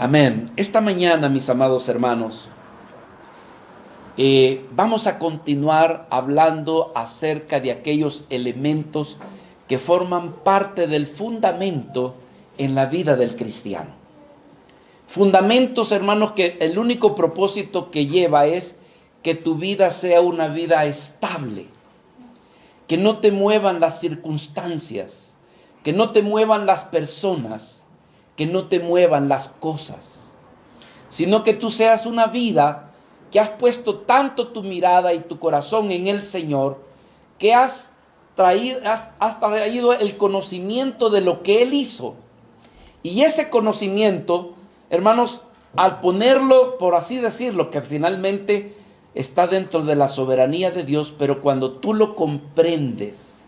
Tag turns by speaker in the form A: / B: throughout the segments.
A: Amén. Esta mañana, mis amados hermanos, vamos a continuar hablando acerca de aquellos elementos que forman parte del fundamento en la vida del cristiano. Fundamentos, hermanos, que el único propósito que lleva es que tu vida sea una vida estable, que no te muevan las circunstancias, que no te muevan las personas, que no te muevan las cosas, sino que tú seas una vida que has puesto tanto tu mirada y tu corazón en el Señor, que has traído el conocimiento de lo que Él hizo. Y ese conocimiento, hermanos, al ponerlo, por así decirlo, que finalmente está dentro de la soberanía de Dios, pero cuando tú lo comprendes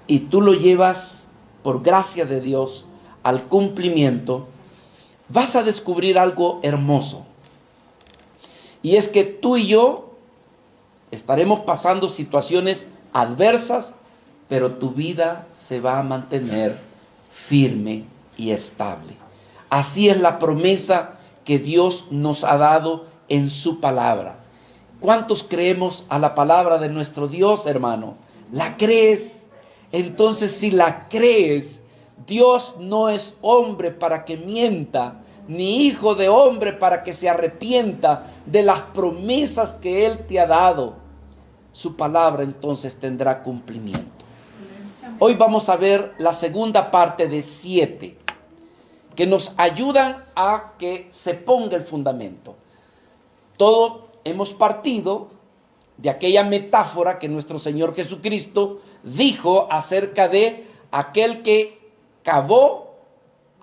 A: y tú lo llevas por gracia de Dios al cumplimiento, vas a descubrir algo hermoso. Y es que tú y yo estaremos pasando situaciones adversas, pero tu vida se va a mantener firme y estable. Así es la promesa que Dios nos ha dado en su palabra. ¿Cuántos creemos a la palabra de nuestro Dios, hermano? ¿La crees? Entonces, si la crees, Dios no es hombre para que mienta, ni hijo de hombre para que se arrepienta de las promesas que Él te ha dado. Su palabra entonces tendrá cumplimiento. Hoy vamos a ver la segunda parte de 7, que nos ayudan a que se ponga el fundamento. Todos hemos partido de aquella metáfora que nuestro Señor Jesucristo dijo acerca de aquel que cavó,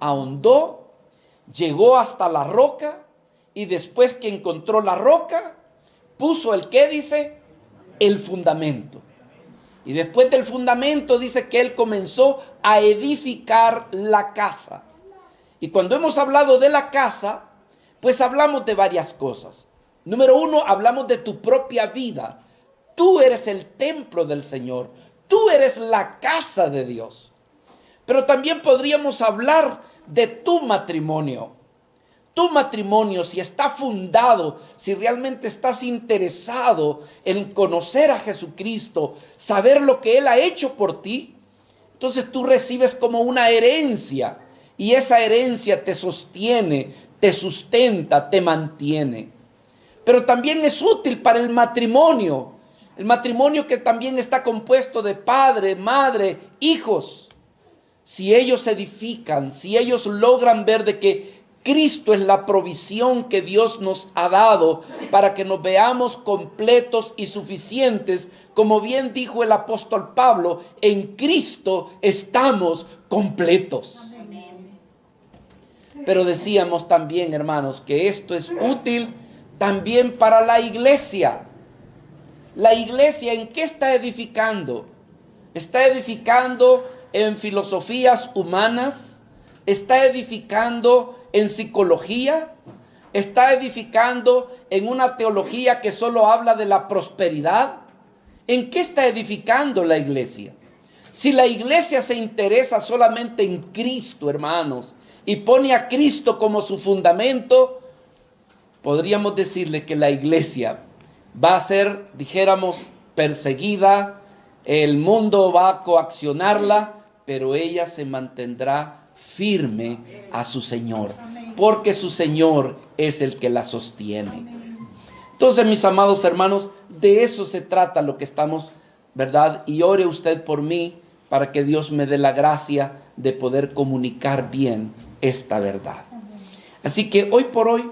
A: ahondó, llegó hasta la roca y después que encontró la roca, puso el ¿qué dice? El fundamento. Y después del fundamento dice que él comenzó a edificar la casa. Y cuando hemos hablado de la casa, pues hablamos de varias cosas. Número 1, hablamos de tu propia vida. Tú eres el templo del Señor. Tú eres la casa de Dios. Pero también podríamos hablar de tu matrimonio. Tu matrimonio, si está fundado, si realmente estás interesado en conocer a Jesucristo, saber lo que Él ha hecho por ti, entonces tú recibes como una herencia. Y esa herencia te sostiene, te sustenta, te mantiene. Pero también es útil para el matrimonio. El matrimonio que también está compuesto de padre, madre, hijos. Si ellos se edifican, si ellos logran ver de que Cristo es la provisión que Dios nos ha dado para que nos veamos completos y suficientes, como bien dijo el apóstol Pablo, en Cristo estamos completos. Pero decíamos también, hermanos, que esto es útil también para la iglesia. La iglesia, ¿en qué está edificando? Está edificando en filosofías humanas, está edificando en psicología, está edificando en una teología que solo habla de la prosperidad. ¿En qué está edificando la iglesia? Si la iglesia se interesa solamente en Cristo, hermanos, y pone a Cristo como su fundamento, podríamos decirle que la iglesia va a ser, dijéramos, perseguida, el mundo va a coaccionarla, pero ella se mantendrá firme a su Señor, porque su Señor es el que la sostiene. Entonces, mis amados hermanos, de eso se trata lo que estamos, ¿verdad? Y ore usted por mí para que Dios me dé la gracia de poder comunicar bien esta verdad. Así que hoy por hoy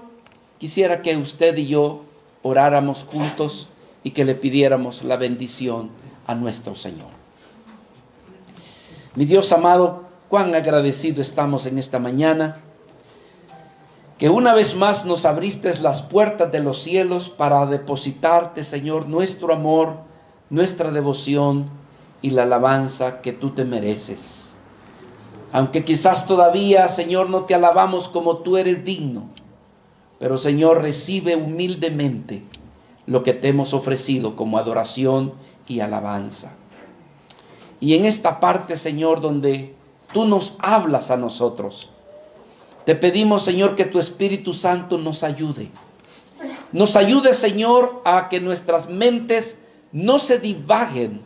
A: quisiera que usted y yo oráramos juntos y que le pidiéramos la bendición a nuestro Señor. Mi Dios amado, cuán agradecido estamos en esta mañana, que una vez más nos abriste las puertas de los cielos para depositarte, Señor, nuestro amor, nuestra devoción y la alabanza que tú te mereces. Aunque quizás todavía, Señor, no te alabamos como tú eres digno, pero, Señor, recibe humildemente lo que te hemos ofrecido como adoración y alabanza. Y en esta parte, Señor, donde tú nos hablas a nosotros, Te pedimos, Señor, que tu Espíritu Santo nos ayude. Nos ayude, Señor, a que nuestras mentes no se divaguen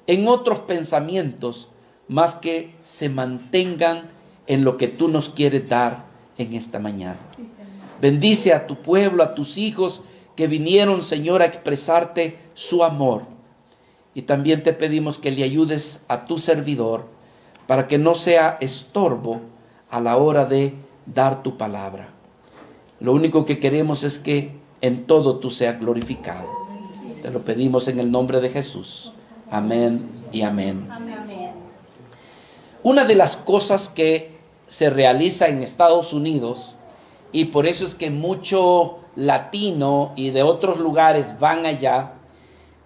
A: en otros pensamientos, más que se mantengan en lo que tú nos quieres dar en esta mañana. Bendice a tu pueblo, a tus hijos que vinieron, Señor, a expresarte su amor. Y también te pedimos que le ayudes a tu servidor para que no sea estorbo a la hora de dar tu palabra. Lo único que queremos es que en todo tú seas glorificado. Te lo pedimos en el nombre de Jesús. Amén y amén. Una de las cosas que se realiza en Estados Unidos, y por eso es que mucho latino y de otros lugares van allá,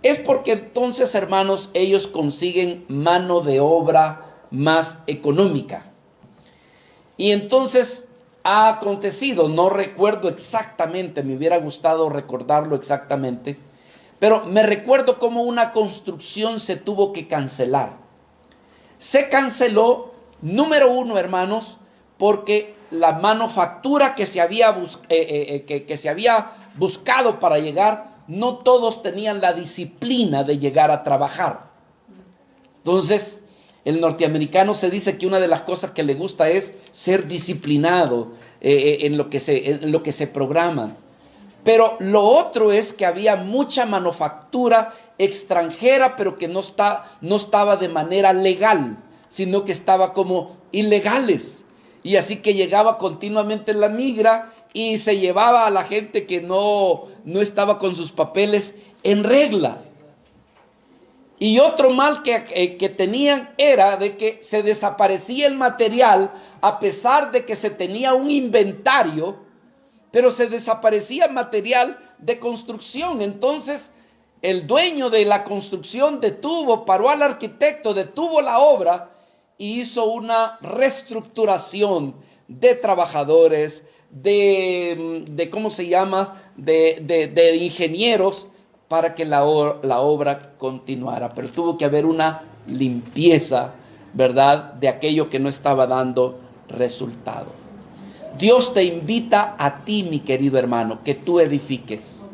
A: es porque entonces, hermanos, ellos consiguen mano de obra más económica. Y entonces ha acontecido, no recuerdo exactamente, me hubiera gustado recordarlo exactamente, pero me recuerdo cómo una construcción se tuvo que cancelar. Se canceló, número uno, hermanos, porque la manufactura que se había buscado para llegar, no todos tenían la disciplina de llegar a trabajar. Entonces, el norteamericano se dice que una de las cosas que le gusta es ser disciplinado en lo que se programa. Pero lo otro es que había mucha manufactura extranjera, pero que no estaba de manera legal, sino que estaba como ilegales. Y así que llegaba continuamente la migra y se llevaba a la gente que no estaba con sus papeles en regla. Y otro mal que tenían era de que se desaparecía el material a pesar de que se tenía un inventario, pero se desaparecía material de construcción. Entonces el dueño de la construcción paró al arquitecto, detuvo la obra y hizo una reestructuración de trabajadores, de ¿cómo se llama? De ingenieros, para que la obra continuara. Pero tuvo que haber una limpieza, ¿verdad?, de aquello que no estaba dando resultado. Dios te invita a ti, mi querido hermano, que tú edifiques.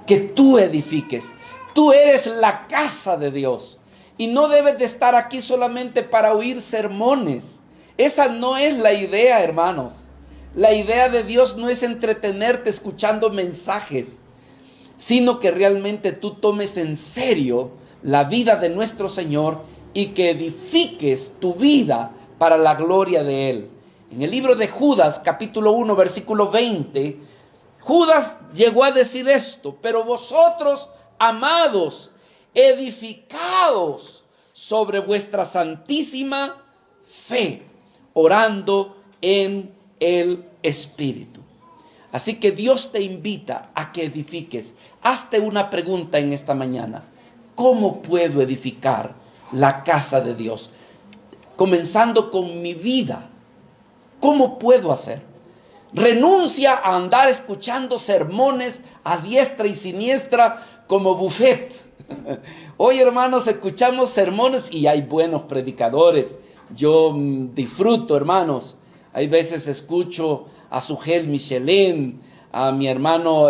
A: Que tú edifiques. Tú eres la casa de Dios. Y no debes de estar aquí solamente para oír sermones. Esa no es la idea, hermanos. La idea de Dios no es entretenerte escuchando mensajes, sino que realmente tú tomes en serio la vida de nuestro Señor y que edifiques tu vida para la gloria de Él. En el libro de Judas, capítulo 1, versículo 20, Judas llegó a decir esto: pero vosotros, amados, edificados sobre vuestra santísima fe, orando en el Espíritu. Así que Dios te invita a que edifiques. Hazte una pregunta en esta mañana: ¿cómo puedo edificar la casa de Dios? Comenzando con mi vida. ¿Cómo puedo hacer? Renuncia a andar escuchando sermones a diestra y siniestra como buffet. Hoy, hermanos, escuchamos sermones y hay buenos predicadores. Yo disfruto, hermanos. Hay veces escucho a Sugel Michelén, a mi hermano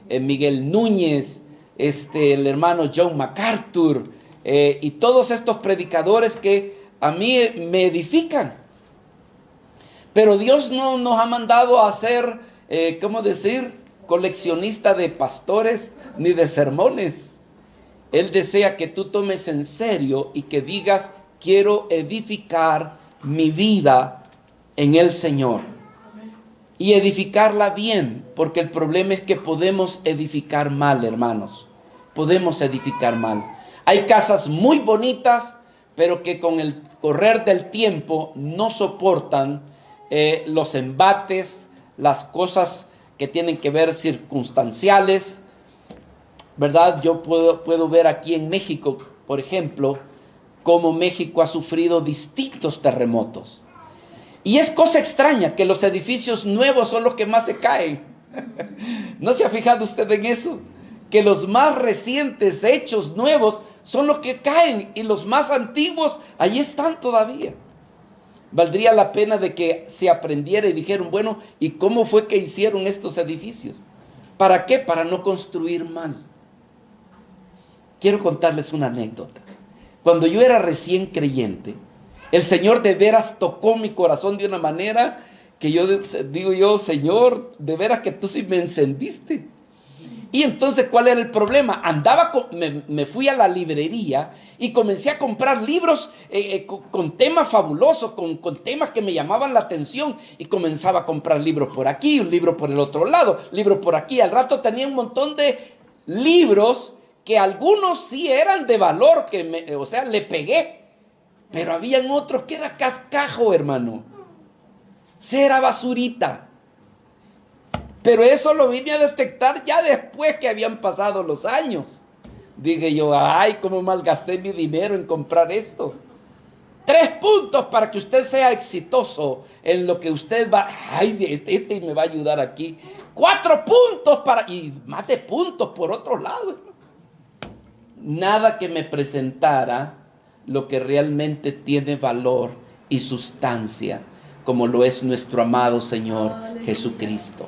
A: Miguel Núñez, el hermano John MacArthur, y todos estos predicadores que a mí me edifican. Pero Dios no nos ha mandado a ser, coleccionista de pastores ni de sermones. Él desea que tú tomes en serio y que digas: quiero edificar mi vida en el Señor. Y edificarla bien, porque el problema es que podemos edificar mal, hermanos. Podemos edificar mal. Hay casas muy bonitas, pero que con el correr del tiempo no soportan los embates, las cosas que tienen que ver circunstanciales, ¿verdad? Yo puedo ver aquí en México, por ejemplo, cómo México ha sufrido distintos terremotos. Y es cosa extraña que los edificios nuevos son los que más se caen. ¿No se ha fijado usted en eso? Que los más recientes hechos nuevos son los que caen y los más antiguos allí están todavía. Valdría la pena de que se aprendiera y dijeron, bueno, ¿y cómo fue que hicieron estos edificios? ¿Para qué? Para no construir mal. Quiero contarles una anécdota. Cuando yo era recién creyente, el Señor de veras tocó mi corazón de una manera que yo digo yo, Señor, de veras que tú sí me encendiste. Y entonces, ¿cuál era el problema? Me fui a la librería y comencé a comprar libros con temas fabulosos, con temas que me llamaban la atención. Y comenzaba a comprar libros por aquí, un libro por el otro lado, libros por aquí. Al rato tenía un montón de libros que algunos sí eran de valor, o sea, le pegué. Pero habían otros que era cascajo, hermano. Era basurita. Pero eso lo vine a detectar ya después que habían pasado los años. Dije yo, ay, cómo malgasté mi dinero en comprar esto. 3 puntos para que usted sea exitoso en lo que usted va. Ay, este me va a ayudar aquí. 4 puntos y más de puntos por otro lado. Nada que me presentara lo que realmente tiene valor y sustancia, como lo es nuestro amado Señor Jesucristo.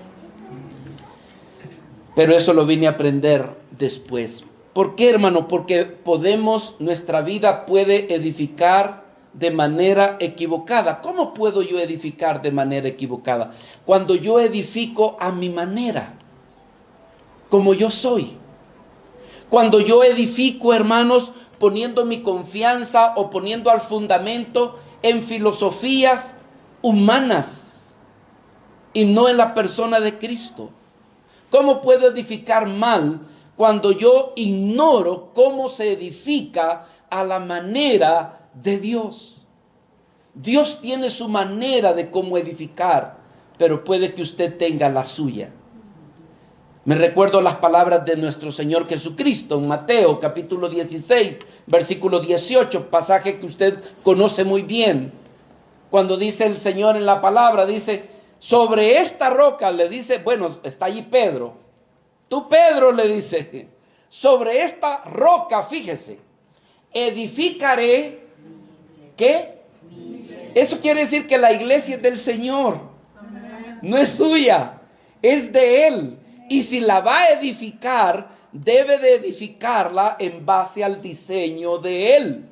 A: Pero eso lo vine a aprender después. ¿Por qué, hermano? Porque nuestra vida puede edificar de manera equivocada. ¿Cómo puedo yo edificar de manera equivocada? Cuando yo edifico a mi manera, como yo soy. Cuando yo edifico, hermanos, poniendo mi confianza o poniendo al fundamento en filosofías humanas y no en la persona de Cristo. ¿Cómo puedo edificar mal cuando yo ignoro cómo se edifica a la manera de Dios? Dios tiene su manera de cómo edificar, pero puede que usted tenga la suya. Me recuerdo las palabras de nuestro Señor Jesucristo en Mateo capítulo 16, versículo 18, pasaje que usted conoce muy bien. Cuando dice el Señor en la palabra, dice, sobre esta roca, le dice, bueno, está allí Pedro. Tú, Pedro, le dice, sobre esta roca, fíjese, edificaré, ¿qué? Eso quiere decir que la iglesia es del Señor, no es suya, es de Él. Y si la va a edificar, debe de edificarla en base al diseño de Él.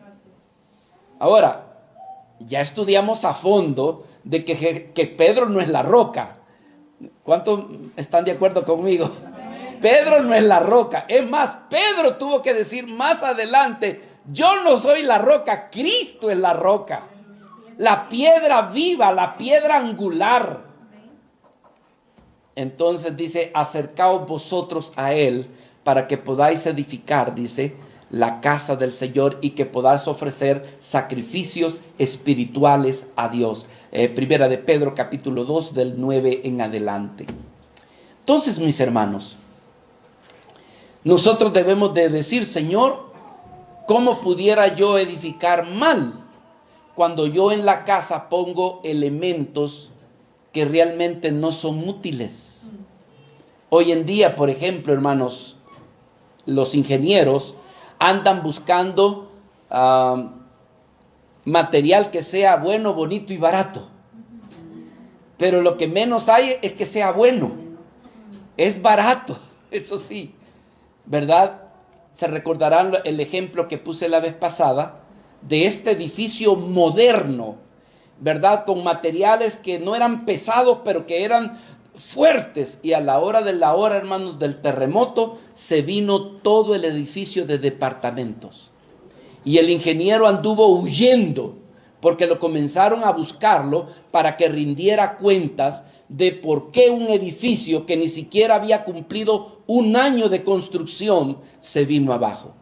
A: Ahora, ya estudiamos a fondo de que Pedro no es la roca. ¿Cuántos están de acuerdo conmigo? Pedro no es la roca. Es más, Pedro tuvo que decir más adelante, yo no soy la roca, Cristo es la roca. La piedra viva, la piedra angular. Entonces dice, acercaos vosotros a Él para que podáis edificar, dice, la casa del Señor y que podáis ofrecer sacrificios espirituales a Dios. Primera de Pedro capítulo 2 del 9 en adelante. Entonces, mis hermanos, nosotros debemos de decir, Señor, ¿cómo pudiera yo edificar mal cuando yo en la casa pongo elementos que realmente no son útiles? Hoy en día, por ejemplo, hermanos, los ingenieros andan buscando material que sea bueno, bonito y barato. Pero lo que menos hay es que sea bueno. Es barato, eso sí, ¿verdad? Se recordarán el ejemplo que puse la vez pasada de este edificio moderno, ¿verdad? Con materiales que no eran pesados, pero que eran fuertes. Y a la hora de la hora, hermanos, del terremoto, se vino todo el edificio de departamentos. Y el ingeniero anduvo huyendo, porque lo comenzaron a buscarlo para que rindiera cuentas de por qué un edificio que ni siquiera había cumplido 1 año de construcción se vino abajo.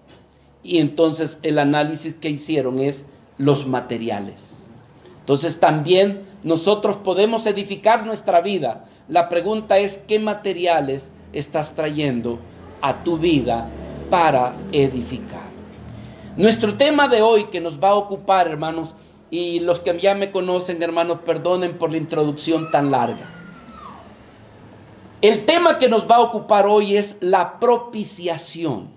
A: Y entonces el análisis que hicieron es los materiales. Entonces también nosotros podemos edificar nuestra vida. La pregunta es, ¿qué materiales estás trayendo a tu vida para edificar? Nuestro tema de hoy que nos va a ocupar, hermanos, y los que ya me conocen, hermanos, perdonen por la introducción tan larga. El tema que nos va a ocupar hoy es la propiciación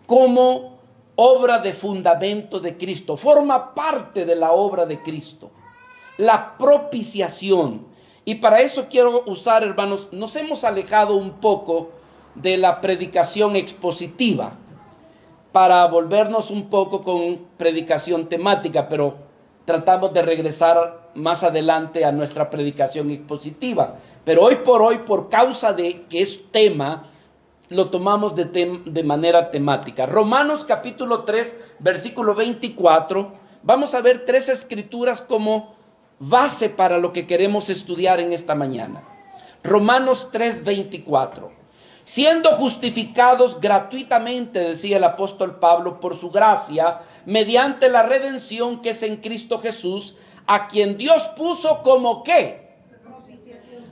A: como obra de fundamento de Cristo. Forma parte de la obra de Cristo. la propiciación. Y para eso quiero usar, hermanos, nos hemos alejado un poco de la predicación expositiva para volvernos un poco con predicación temática, pero tratamos de regresar más adelante a nuestra predicación expositiva. Pero hoy, por causa de que es tema, lo tomamos de manera temática. Romanos capítulo 3, versículo 24. Vamos a ver 3 escrituras como base para lo que queremos estudiar en esta mañana. Romanos 3, 24. Siendo justificados gratuitamente, decía el apóstol Pablo, por su gracia, mediante la redención que es en Cristo Jesús, a quien Dios puso como ¿qué?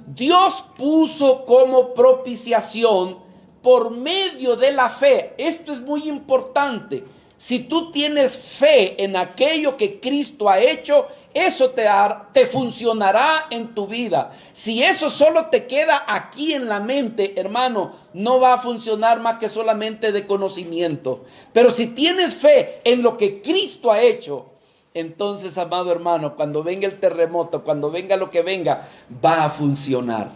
A: Dios puso como propiciación por medio de la fe. Esto es muy importante. Si tú tienes fe en aquello que Cristo ha hecho, eso te funcionará en tu vida. Si eso solo te queda aquí en la mente, hermano, no va a funcionar más que solamente de conocimiento. Pero si tienes fe en lo que Cristo ha hecho, entonces, amado hermano, cuando venga el terremoto, cuando venga lo que venga, va a funcionar.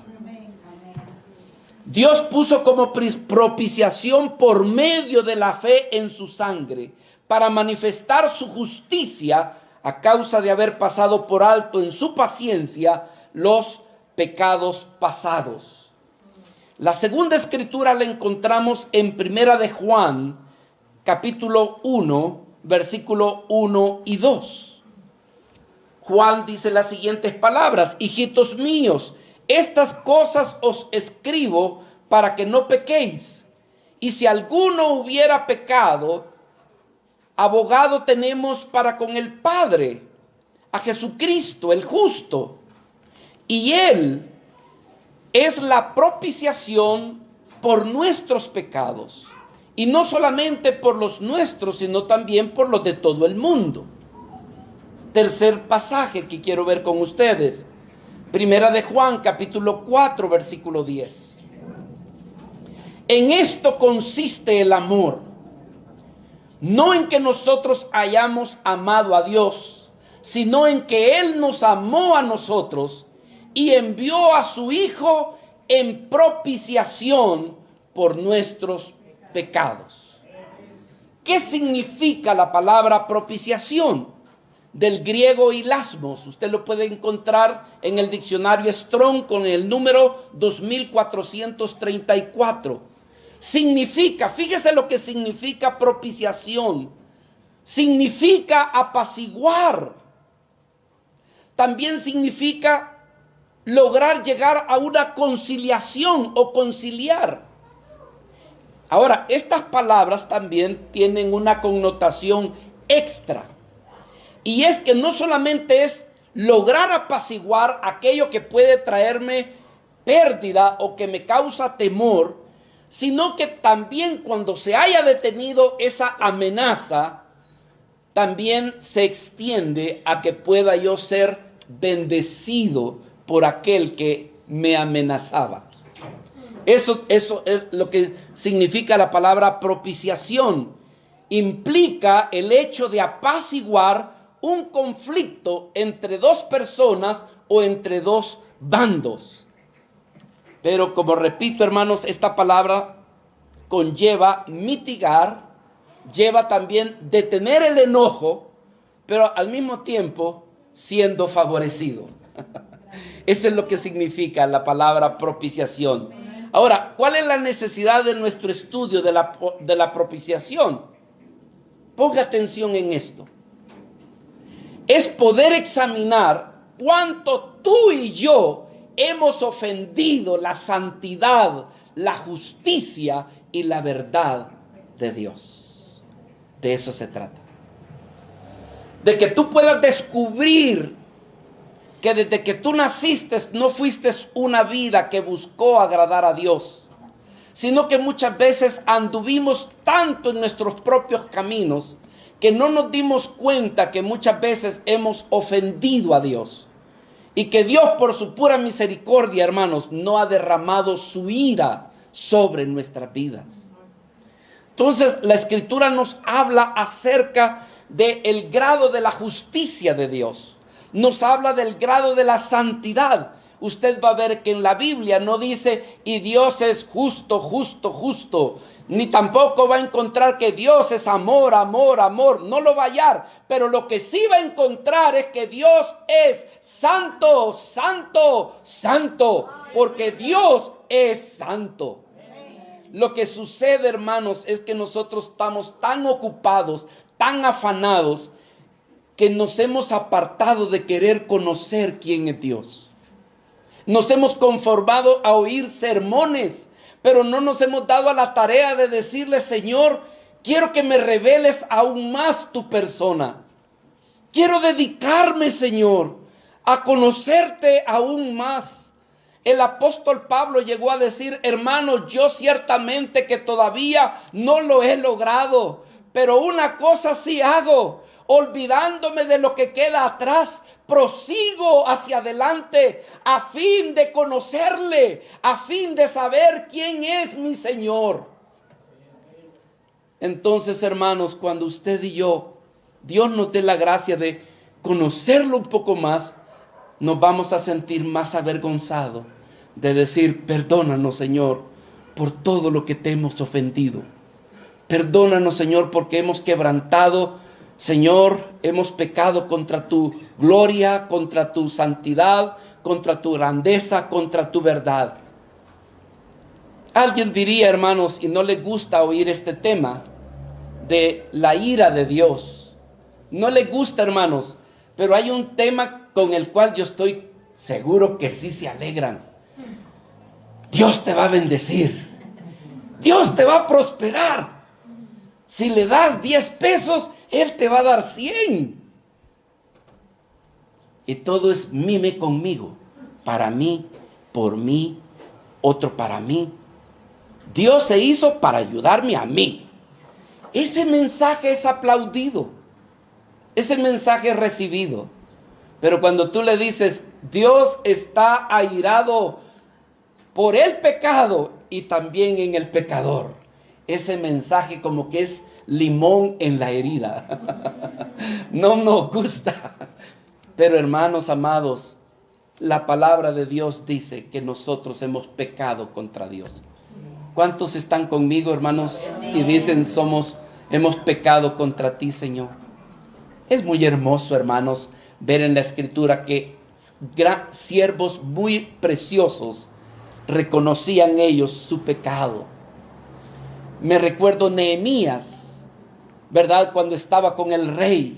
A: Dios puso como propiciación por medio de la fe en su sangre para manifestar su justicia a causa de haber pasado por alto en su paciencia los pecados pasados. La segunda escritura la encontramos en Primera de Juan, capítulo 1, versículo 1 y 2. Juan dice las siguientes palabras: hijitos míos, estas cosas os escribo para que no pequéis. Y si alguno hubiera pecado, abogado tenemos para con el Padre, a Jesucristo el justo. Y Él es la propiciación por nuestros pecados. Y no solamente por los nuestros, sino también por los de todo el mundo. Tercer pasaje que quiero ver con ustedes. Primera de Juan, capítulo 4, versículo 10. En esto consiste el amor, no en que nosotros hayamos amado a Dios, sino en que Él nos amó a nosotros y envió a su Hijo en propiciación por nuestros pecados. ¿Qué significa la palabra propiciación? Del griego hilasmos. Usted lo puede encontrar en el diccionario Strong con el número 2434. Significa, fíjese lo que significa propiciación. Significa apaciguar. También significa lograr llegar a una conciliación o conciliar. Ahora, estas palabras también tienen una connotación extra. Y es que no solamente es lograr apaciguar aquello que puede traerme pérdida o que me causa temor, sino que también cuando se haya detenido esa amenaza, también se extiende a que pueda yo ser bendecido por aquel que me amenazaba. Eso es lo que significa la palabra propiciación. Implica el hecho de apaciguar un conflicto entre dos personas o entre dos bandos. Pero como repito, hermanos, esta palabra conlleva mitigar, lleva también detener el enojo, pero al mismo tiempo siendo favorecido. Eso es lo que significa la palabra propiciación. Ahora, ¿cuál es la necesidad de nuestro estudio de la propiciación? Ponga atención en esto. Es poder examinar cuánto tú y yo hemos ofendido la santidad, la justicia y la verdad de Dios. De eso se trata. De que tú puedas descubrir que desde que tú naciste no fuiste una vida que buscó agradar a Dios, sino que muchas veces anduvimos tanto en nuestros propios caminos que no nos dimos cuenta que muchas veces hemos ofendido a Dios. Y que Dios, por su pura misericordia, hermanos, no ha derramado su ira sobre nuestras vidas. Entonces, la Escritura nos habla acerca del grado de la justicia de Dios. nos habla del grado de la santidad. Usted va a ver que en la Biblia no dice, y Dios es justo, justo, justo. Ni tampoco va a encontrar que Dios es amor, amor, amor. No lo va a hallar. Pero lo que sí va a encontrar es que Dios es santo, santo, santo. Porque Dios es santo. Lo que sucede, hermanos, es que nosotros estamos tan ocupados, tan afanados, que nos hemos apartado de querer conocer quién es Dios. Nos hemos conformado a oír sermones, pero no nos hemos dado a la tarea de decirle, Señor, quiero que me reveles aún más tu persona. Quiero dedicarme, Señor, a conocerte aún más. El apóstol Pablo llegó a decir, hermanos, yo ciertamente que todavía no lo he logrado, pero una cosa sí hago, olvidándome de lo que queda atrás, prosigo hacia adelante a fin de conocerle, a fin de saber quién es mi Señor. Entonces, hermanos, cuando usted y yo, Dios nos dé la gracia de conocerlo un poco más, nos vamos a sentir más avergonzados de decir, perdónanos, Señor, por todo lo que te hemos ofendido. Perdónanos, Señor, porque hemos quebrantado, Señor, hemos pecado contra tu gloria, contra tu santidad, contra tu grandeza, contra tu verdad. Alguien diría, hermanos, y no le gusta oír este tema de la ira de Dios. No le gusta, hermanos, pero hay un tema con el cual yo estoy seguro que sí se alegran. Dios te va a bendecir. Dios te va a prosperar. Si le das 10 pesos, Él te va a dar 100. Y todo es mime conmigo. Para mí, por mí, otro para mí. Dios se hizo para ayudarme a mí. Ese mensaje es aplaudido. Ese mensaje es recibido. Pero cuando tú le dices, Dios está airado por el pecado y también en el pecador, ese mensaje como que es limón en la herida. No nos gusta. Pero hermanos amados, la palabra de Dios dice que nosotros hemos pecado contra Dios. ¿Cuántos están conmigo, hermanos? Y dicen, hemos pecado contra ti, Señor. Es muy hermoso, hermanos, ver en la Escritura que siervos muy preciosos reconocían ellos su pecado. Me recuerdo Nehemías, ¿verdad? Cuando estaba con el rey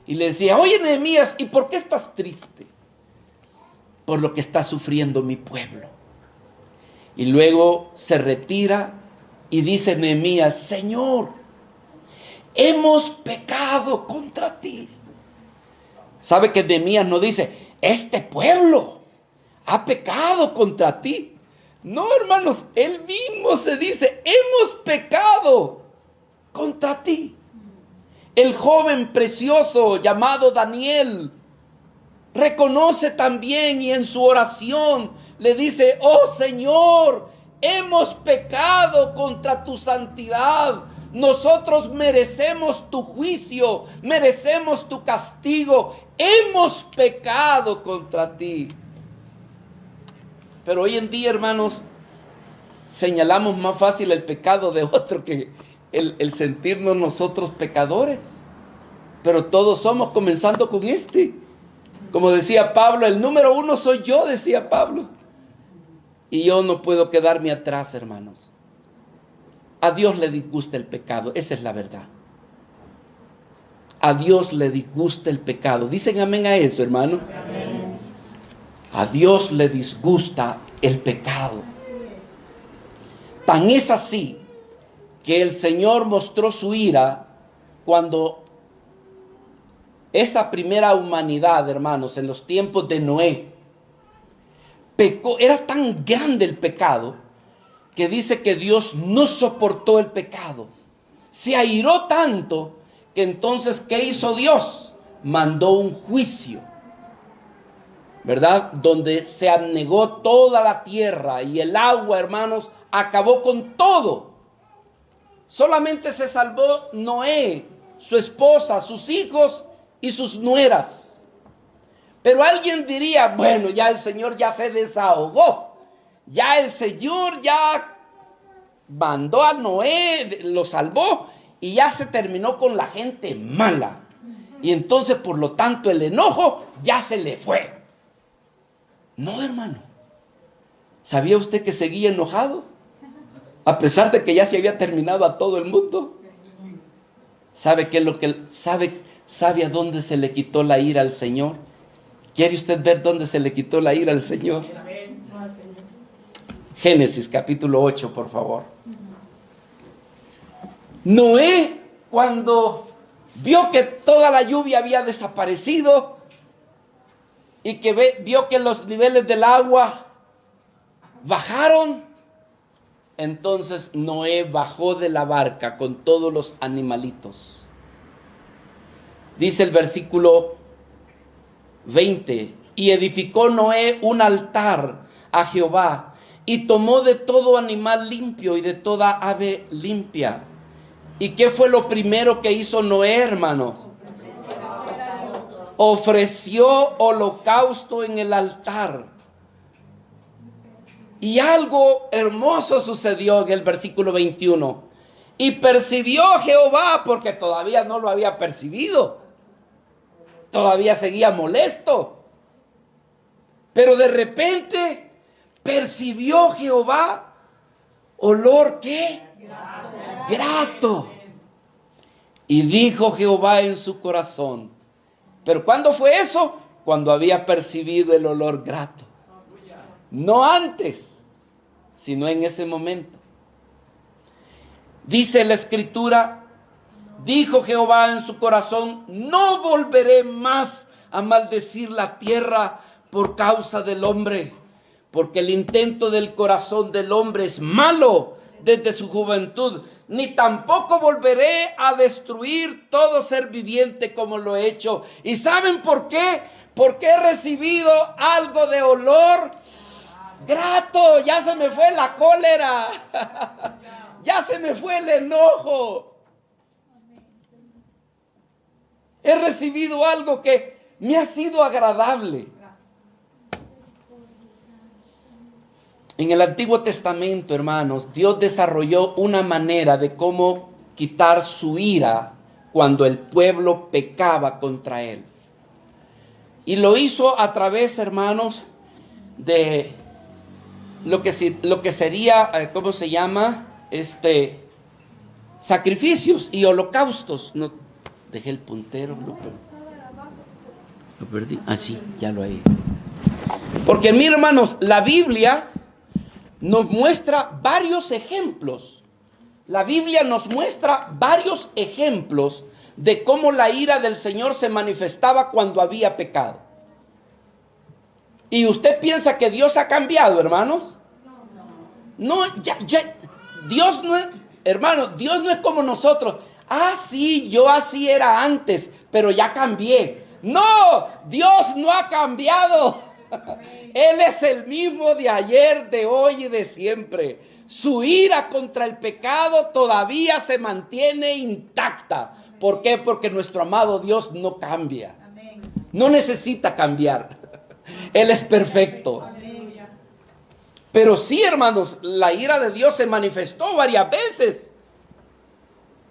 A: y le decía, oye Nehemías, ¿y por qué estás triste? Por lo que está sufriendo mi pueblo. Y luego se retira y dice Nehemías, Señor, hemos pecado contra ti. ¿Sabe que Nehemías no dice, este pueblo ha pecado contra ti? No, hermanos, él mismo se dice, hemos pecado contra ti. El joven precioso llamado Daniel reconoce también y en su oración le dice, oh Señor, hemos pecado contra tu santidad. Nosotros merecemos tu juicio, merecemos tu castigo. Hemos pecado contra ti. Pero hoy en día, hermanos, señalamos más fácil el pecado de otro que el sentirnos nosotros pecadores. Pero todos somos, comenzando con este. Como decía Pablo, el número 1 soy yo, decía Pablo. Y yo no puedo quedarme atrás, hermanos. A Dios le disgusta el pecado, esa es la verdad. A Dios le disgusta el pecado. Dicen amén a eso, hermano. Amén. A Dios le disgusta el pecado. Tan es así que el Señor mostró su ira cuando esa primera humanidad, hermanos, en los tiempos de Noé, pecó. Era tan grande el pecado que dice que Dios no soportó el pecado. Se airó tanto que entonces, ¿qué hizo Dios? Mandó un juicio, ¿verdad? Donde se anegó toda la tierra y el agua, hermanos, acabó con todo. Solamente se salvó Noé, su esposa, sus hijos y sus nueras. Pero alguien diría, bueno, ya el Señor ya se desahogó. Ya el Señor ya mandó a Noé, lo salvó y ya se terminó con la gente mala. Y entonces, por lo tanto, el enojo ya se le fue. No, hermano. ¿Sabía usted que seguía enojado? A pesar de que ya se había terminado a todo el mundo. ¿Sabe qué es lo que sabe a dónde se le quitó la ira al Señor? ¿Quiere usted ver dónde se le quitó la ira al Señor? Génesis capítulo 8, por favor. Noé, cuando vio que toda la lluvia había desaparecido y que vio que los niveles del agua bajaron, entonces Noé bajó de la barca con todos los animalitos. Dice el versículo 20, y edificó Noé un altar a Jehová, y tomó de todo animal limpio y de toda ave limpia. ¿Y qué fue lo primero que hizo Noé, hermanos? Ofreció holocausto en el altar. Y algo hermoso sucedió en el versículo 21. Y percibió Jehová, porque todavía no lo había percibido. Todavía seguía molesto. Pero de repente percibió Jehová olor, ¿qué? Grato. Y dijo Jehová en su corazón. ¿Pero cuándo fue eso? Cuando había percibido el olor grato. No antes, sino en ese momento. Dice la Escritura, dijo Jehová en su corazón, no volveré más a maldecir la tierra por causa del hombre, porque el intento del corazón del hombre es malo desde su juventud, ni tampoco volveré a destruir todo ser viviente como lo he hecho. ¿Y saben por qué? Porque he recibido algo de olor grato. Ya se me fue la cólera. Ya se me fue el enojo. He recibido algo que me ha sido agradable. En el Antiguo Testamento, hermanos, Dios desarrolló una manera de cómo quitar su ira cuando el pueblo pecaba contra él. Y lo hizo a través, hermanos, de lo que sería, ¿cómo se llama? Sacrificios y holocaustos. No, dejé el puntero, lo perdí. Ah, sí, ya lo hay. Porque, mis hermanos, la Biblia nos muestra varios ejemplos. La Biblia nos muestra varios ejemplos de cómo la ira del Señor se manifestaba cuando había pecado. ¿Y usted piensa que Dios ha cambiado, hermanos? No, Dios no es, hermano, Dios no es como nosotros. Ah, sí, yo así era antes, pero ya cambié. No, Dios no ha cambiado. Él es el mismo de ayer, de hoy y de siempre. Su ira contra el pecado todavía se mantiene intacta. ¿Por qué? Porque nuestro amado Dios no cambia. No necesita cambiar. Él es perfecto. Pero sí, hermanos, la ira de Dios se manifestó varias veces.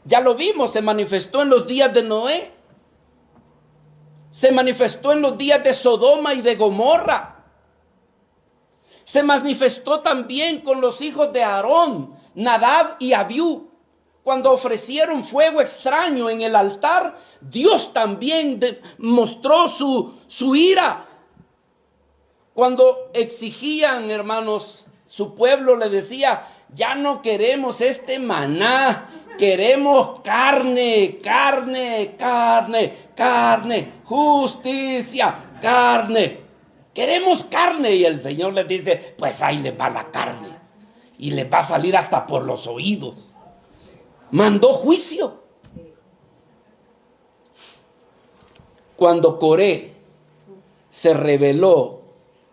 A: Ya lo vimos, se manifestó en los días de Noé. Se manifestó en los días de Sodoma y de Gomorra. Se manifestó también con los hijos de Aarón, Nadab y Abiú. Cuando ofrecieron fuego extraño en el altar, Dios también mostró su ira. Cuando exigían, hermanos, su pueblo le decía, ya no queremos este maná, queremos carne, carne, carne, carne, justicia, carne. Queremos carne. Y el Señor les dice, pues ahí les va la carne. Y les va a salir hasta por los oídos. Mandó juicio. Cuando Coré se rebeló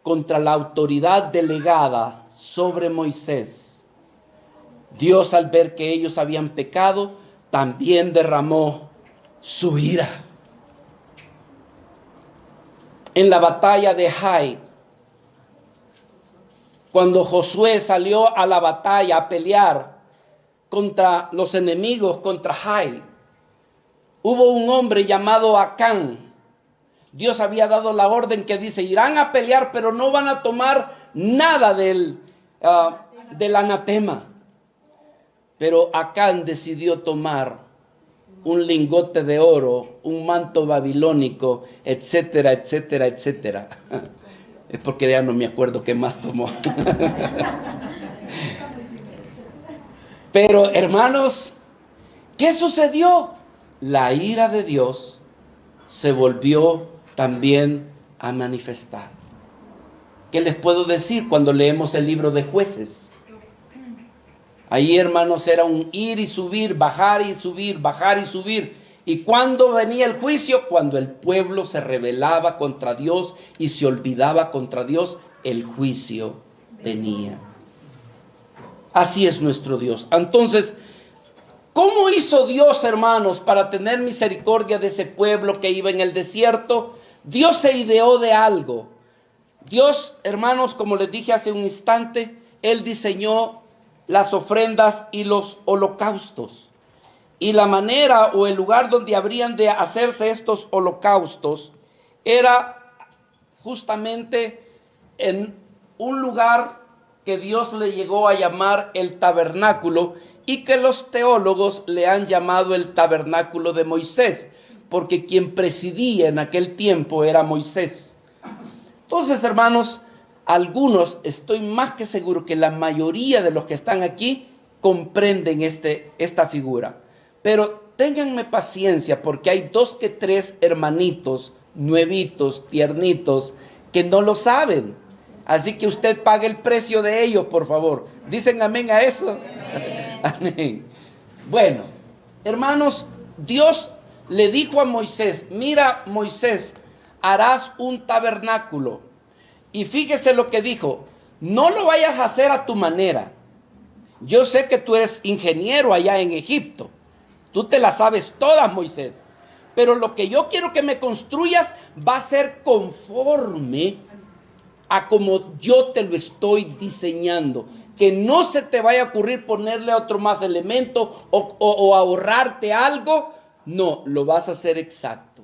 A: contra la autoridad delegada sobre Moisés, Dios, al ver que ellos habían pecado, también derramó su ira. en la batalla de Hai, cuando Josué salió a la batalla a pelear contra los enemigos, contra Hai, hubo un hombre llamado Acán. Dios había dado la orden que dice, irán a pelear, pero no van a tomar nada del anatema. Pero Acán decidió tomar un lingote de oro, un manto babilónico, etcétera, etcétera, etcétera. Es porque ya no me acuerdo qué más tomó. Pero hermanos, ¿qué sucedió? La ira de Dios se volvió también a manifestar. ¿Qué les puedo decir cuando leemos el libro de Jueces? Ahí, hermanos, era un ir y subir, bajar y subir, bajar y subir. ¿Y cuándo venía el juicio? Cuando el pueblo se rebelaba contra Dios y se olvidaba contra Dios, el juicio venía. Así es nuestro Dios. Entonces, ¿cómo hizo Dios, hermanos, para tener misericordia de ese pueblo que iba en el desierto? Dios se ideó de algo. Dios, hermanos, como les dije hace un instante, Él diseñó las ofrendas y los holocaustos. Y la manera o el lugar donde habrían de hacerse estos holocaustos era justamente en un lugar que Dios le llegó a llamar el tabernáculo, y que los teólogos le han llamado el tabernáculo de Moisés, porque quien presidía en aquel tiempo era Moisés. Entonces, hermanos, algunos, estoy más que seguro que la mayoría de los que están aquí comprenden esta figura. Pero ténganme paciencia, porque hay 2 que 3 hermanitos, nuevitos, tiernitos, que no lo saben. Así que usted pague el precio de ellos, por favor. ¿Dicen amén a eso? Amén. Bueno, hermanos, Dios le dijo a Moisés, mira, Moisés, harás un tabernáculo. Y fíjese lo que dijo, no lo vayas a hacer a tu manera. Yo sé que tú eres ingeniero allá en Egipto. Tú te la sabes todas, Moisés. Pero lo que yo quiero que me construyas va a ser conforme a como yo te lo estoy diseñando. Que no se te vaya a ocurrir ponerle otro más elemento o ahorrarte algo. No, lo vas a hacer exacto.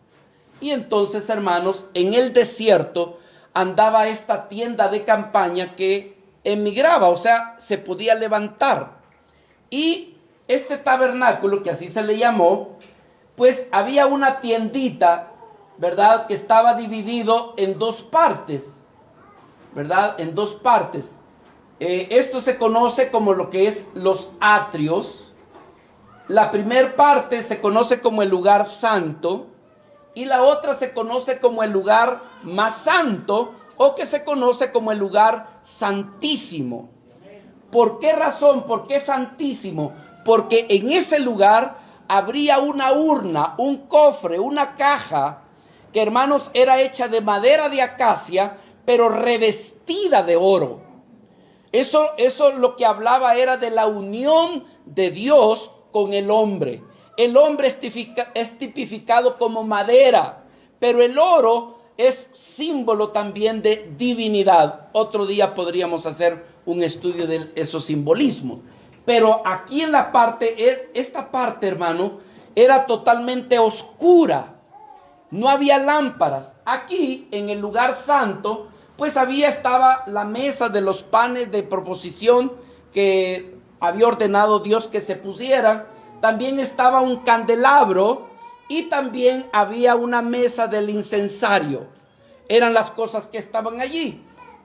A: Y entonces, hermanos, en el desierto andaba esta tienda de campaña que emigraba, o sea, se podía levantar. Y este tabernáculo, que así se le llamó, pues había una tiendita, ¿verdad?, que estaba dividido en 2 partes, ¿verdad?, en 2 partes. Esto se conoce como lo que es los atrios. La primera parte se conoce como el lugar santo y la otra se conoce como el lugar más santo, o que se conoce como el lugar santísimo. ¿Por qué razón? ¿Por qué santísimo? Porque en ese lugar habría una urna, un cofre, una caja, que, hermanos, era hecha de madera de acacia, pero revestida de oro. Eso lo que hablaba era de la unión de Dios con el hombre. El hombre es tipificado como madera, pero el oro es símbolo también de divinidad. Otro día podríamos hacer un estudio de esos simbolismos. Pero aquí en la parte, esta parte, hermano, era totalmente oscura. No había lámparas. Aquí, en el lugar santo, pues estaba la mesa de los panes de proposición que había ordenado Dios que se pusiera. También estaba un candelabro y también había una mesa del incensario. Eran las cosas que estaban allí.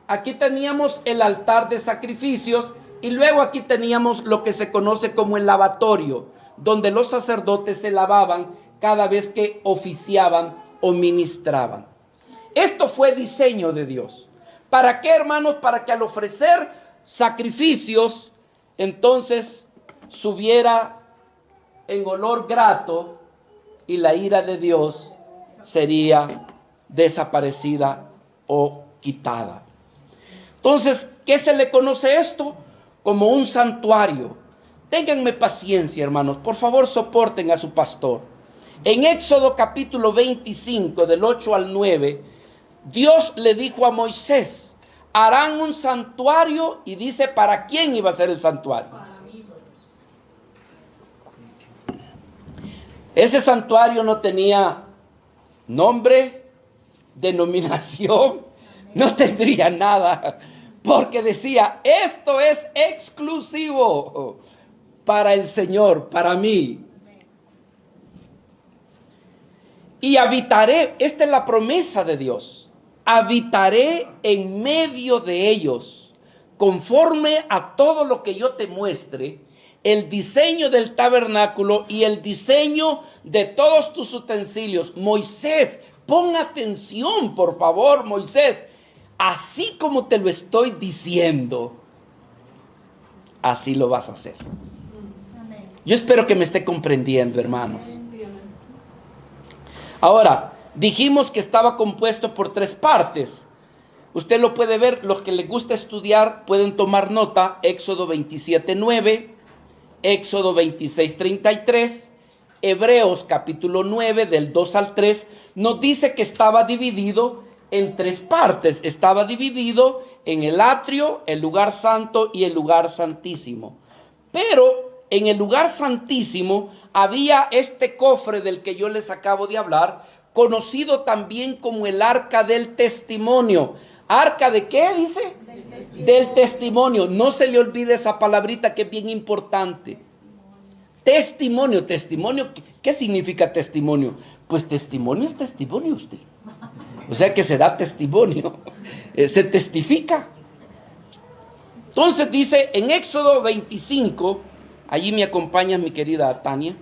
A: Aquí teníamos el altar de sacrificios y luego aquí teníamos lo que se conoce como el lavatorio, donde los sacerdotes se lavaban cada vez que oficiaban o ministraban. Esto fue diseño de Dios. ¿Para qué, hermanos? Para que al ofrecer sacrificios, entonces subiera en olor grato y la ira de Dios sería desaparecida o quitada. Entonces, ¿qué se le conoce esto? Como un santuario. Ténganme paciencia, hermanos. Por favor, soporten a su pastor. En Éxodo capítulo 25, del 8 al 9, Dios le dijo a Moisés, harán un santuario, y dice para quién iba a ser el santuario. Ese santuario no tenía nombre, denominación, no tendría nada, porque decía, esto es exclusivo para el Señor, para mí. Y habitaré, esta es la promesa de Dios, habitaré en medio de ellos, conforme a todo lo que yo te muestre, el diseño del tabernáculo y el diseño de todos tus utensilios. Moisés, pon atención, por favor, Moisés. Así como te lo estoy diciendo, así lo vas a hacer. Yo espero que me esté comprendiendo, hermanos. Ahora, dijimos que estaba compuesto por 3 partes. Usted lo puede ver, los que les gusta estudiar pueden tomar nota. Éxodo 27:9, Éxodo 26:33, Hebreos capítulo 9 del 2 al 3, nos dice que estaba dividido en 3 partes. Estaba dividido en el atrio, el lugar santo y el lugar santísimo. Pero en el lugar santísimo había este cofre del que yo les acabo de hablar, conocido también como el arca del testimonio. ¿Arca de qué dice? Del testimonio. No se le olvide esa palabrita que es bien importante. Testimonio, testimonio. ¿Qué significa testimonio? Pues testimonio es testimonio usted. O sea que se da testimonio, se testifica. Entonces dice en Éxodo 25, allí me acompaña mi querida Tania.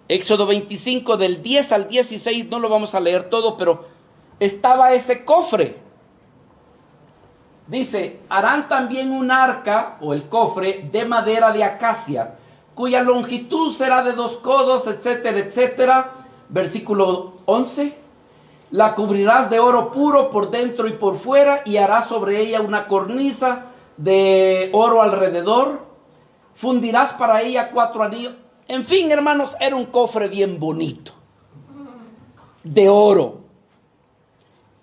A: Éxodo 25 del 10 al 16, no lo vamos a leer todo, pero estaba ese cofre. Dice, harán también un arca o el cofre de madera de acacia, cuya longitud será de 2 codos, etcétera, etcétera. Versículo 11. La cubrirás de oro puro por dentro y por fuera, y harás sobre ella una cornisa de oro alrededor. Fundirás para ella 4 anillos. En fin, hermanos, era un cofre bien bonito, de oro.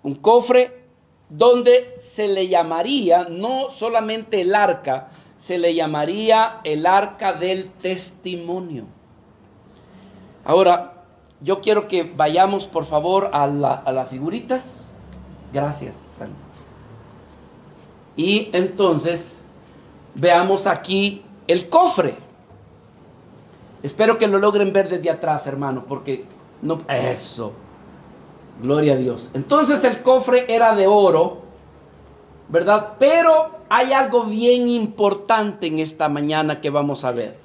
A: Un cofre donde se le llamaría, no solamente el arca, se le llamaría el arca del testimonio. Ahora, yo quiero que vayamos, por favor, a las figuritas. Gracias. Y entonces, veamos aquí el cofre. Espero que lo logren ver desde atrás, hermano, porque no... Eso. Gloria a Dios. Entonces el cofre era de oro, ¿verdad? Pero hay algo bien importante en esta mañana que vamos a ver.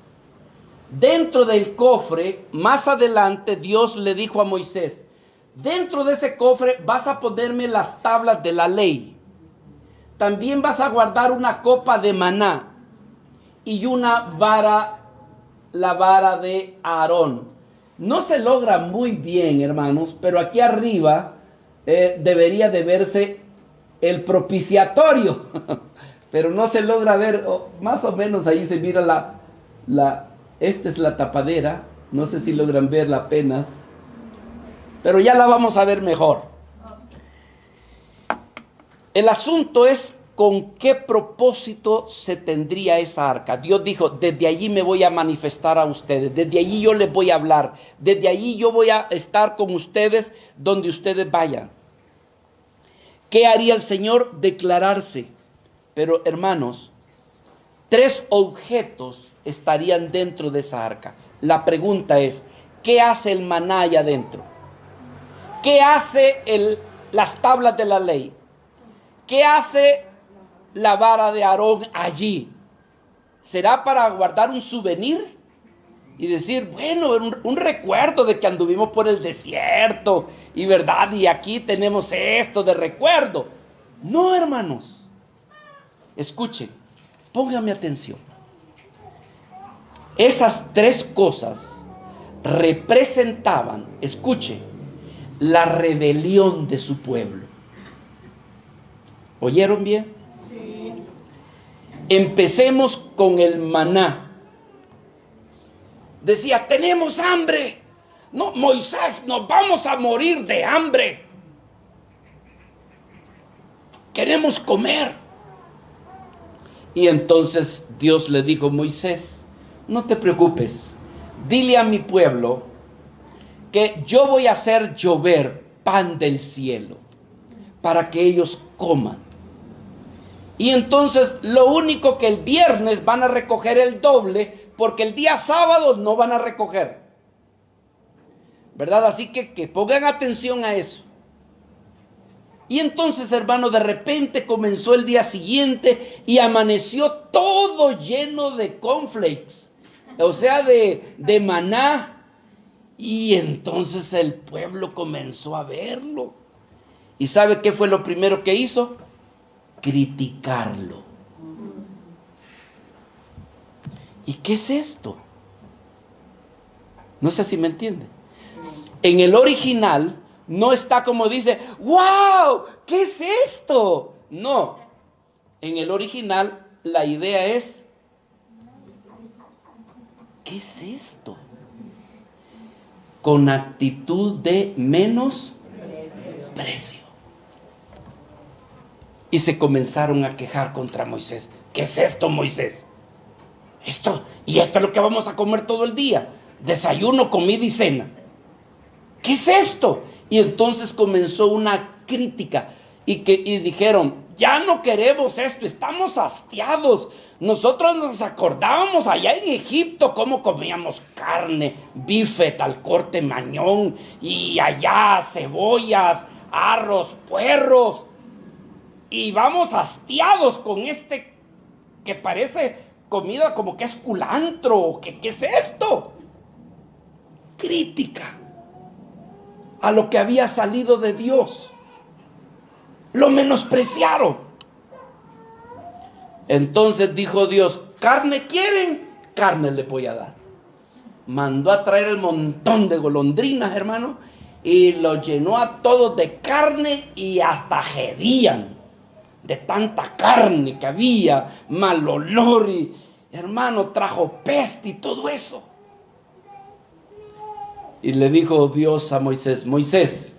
A: Dentro del cofre, más adelante, Dios le dijo a Moisés, dentro de ese cofre vas a ponerme las tablas de la ley. También vas a guardar una copa de maná y una vara, la vara de Aarón. No se logra muy bien, hermanos, pero aquí arriba debería de verse el propiciatorio. Pero no se logra ver, más o menos ahí se mira esta es la tapadera. No sé si logran verla apenas, pero ya la vamos a ver mejor. El asunto es con qué propósito se tendría esa arca. Dios dijo, desde allí me voy a manifestar a ustedes, desde allí yo les voy a hablar, desde allí yo voy a estar con ustedes donde ustedes vayan. ¿Qué haría el Señor? Declararse. Pero hermanos, 3 objetos estarían dentro de esa arca. La pregunta es, ¿qué hace el maná allá adentro? ¿Qué hace las tablas de la ley? ¿Qué hace la vara de Aarón allí? ¿Será para guardar un souvenir? Y decir, bueno, un recuerdo de que anduvimos por el desierto, y verdad, y aquí tenemos esto de recuerdo. No, hermanos. Escuchen, pónganme atención. Esas 3 cosas representaban, escuche, la rebelión de su pueblo. ¿Oyeron bien? Sí. Empecemos con el maná. Decía, tenemos hambre. No, Moisés, nos vamos a morir de hambre. queremos comer. Y entonces Dios le dijo: Moisés, no te preocupes, dile a mi pueblo que yo voy a hacer llover pan del cielo para que ellos coman. Y entonces lo único que el viernes van a recoger el doble, porque el día sábado no van a recoger, ¿verdad? Así que pongan atención a eso. Y entonces, hermano, de repente comenzó el día siguiente y amaneció todo lleno de cornflakes, o sea, de maná. Y entonces el pueblo comenzó a verlo. ¿Y sabe qué fue lo primero que hizo? Criticarlo. ¿Y qué es esto? No sé si me entiende. En el original no está como dice: ¡wow! ¿Qué es esto? No. En el original la idea es: ¿qué es esto? Con actitud de menosprecio. Y se comenzaron a quejar contra Moisés. ¿Qué es esto, Moisés? Esto es lo que vamos a comer todo el día. Desayuno, comida y cena. ¿Qué es esto? Y entonces comenzó una crítica. Y dijeron: ya no queremos esto, estamos hastiados. Nosotros nos acordábamos allá en Egipto cómo comíamos carne, bife al corte mañón, y allá cebollas, arroz, puerros. Y vamos hastiados con este que parece comida como que es culantro. ¿Qué es esto? Crítica a lo que había salido de Dios. Lo menospreciaron. Entonces dijo Dios: ¿carne quieren? Carne les voy a dar. Mandó a traer el montón de golondrinas, hermano, y los llenó a todos de carne, y hasta jedían de tanta carne que había, mal olor, y hermano, trajo peste y todo eso. Y le dijo Dios a Moisés: Moisés,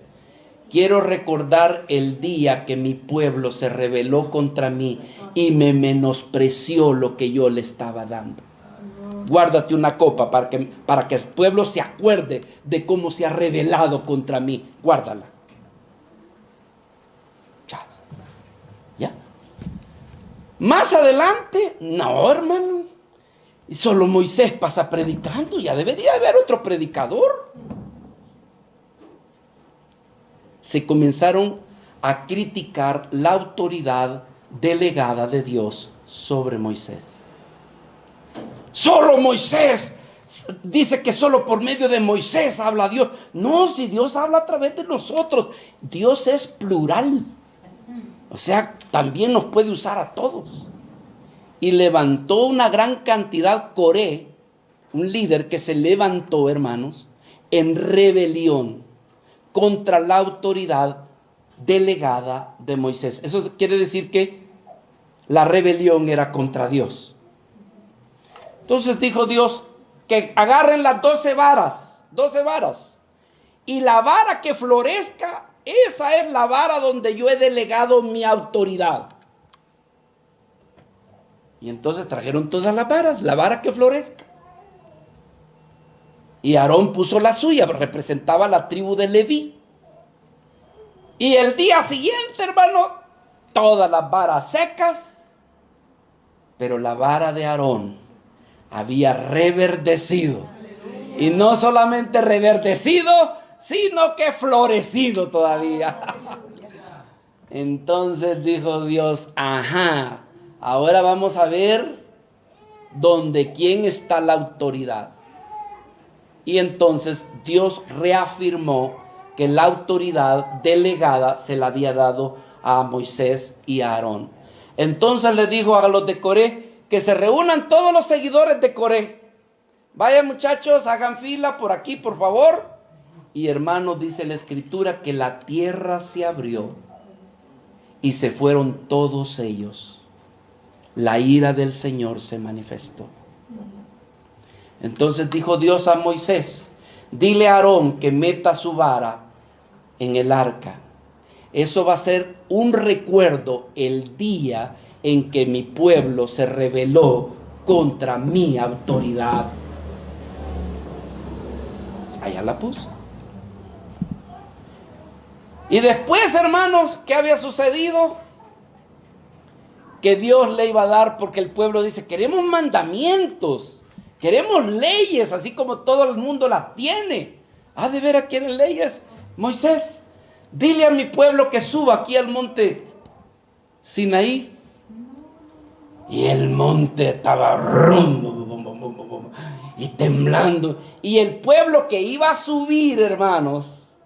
A: quiero recordar el día que mi pueblo se rebeló contra mí y me menospreció lo que yo le estaba dando. Guárdate una copa para que el pueblo se acuerde de cómo se ha rebelado contra mí. Guárdala. ¿Ya? Más adelante, no, hermano. Y solo Moisés pasa predicando. Ya debería haber otro predicador. Se comenzaron a criticar la autoridad delegada de Dios sobre Moisés. Solo Moisés. Dice que solo por medio de Moisés habla Dios. No, si Dios habla a través de nosotros. Dios es plural. O sea, también nos puede usar a todos. Y levantó una gran cantidad, Coré, un líder que se levantó, hermanos, en rebelión contra la autoridad delegada de Moisés. Eso quiere decir que la rebelión era contra Dios. Entonces dijo Dios que agarren las 12 varas, y la vara que florezca, esa es la vara donde yo he delegado mi autoridad. Y entonces trajeron todas las varas, la vara que florezca. Y Aarón puso la suya, representaba la tribu de Leví. Y el día siguiente, hermano, todas las varas secas, pero la vara de Aarón había reverdecido. Y no solamente reverdecido, sino que florecido todavía. Entonces dijo Dios: ajá, ahora vamos a ver dónde quién está la autoridad. Y entonces Dios reafirmó que la autoridad delegada se la había dado a Moisés y a Aarón. Entonces le dijo a los de Coré que se reúnan todos los seguidores de Coré. Vayan, muchachos, hagan fila por aquí, por favor. Y hermanos, dice la escritura que la tierra se abrió y se fueron todos ellos. La ira del Señor se manifestó. Entonces dijo Dios a Moisés: dile a Aarón que meta su vara en el arca. Eso va a ser un recuerdo el día en que mi pueblo se rebeló contra mi autoridad. Allá la puso. Y después, hermanos, ¿qué había sucedido? Que Dios le iba a dar, porque el pueblo dice, queremos mandamientos, queremos leyes, así como todo el mundo las tiene. ¿De veras quieren leyes? Moisés, dile a mi pueblo que suba aquí al monte Sinaí. Y el monte estaba y temblando. Y el pueblo que iba a subir, hermanos,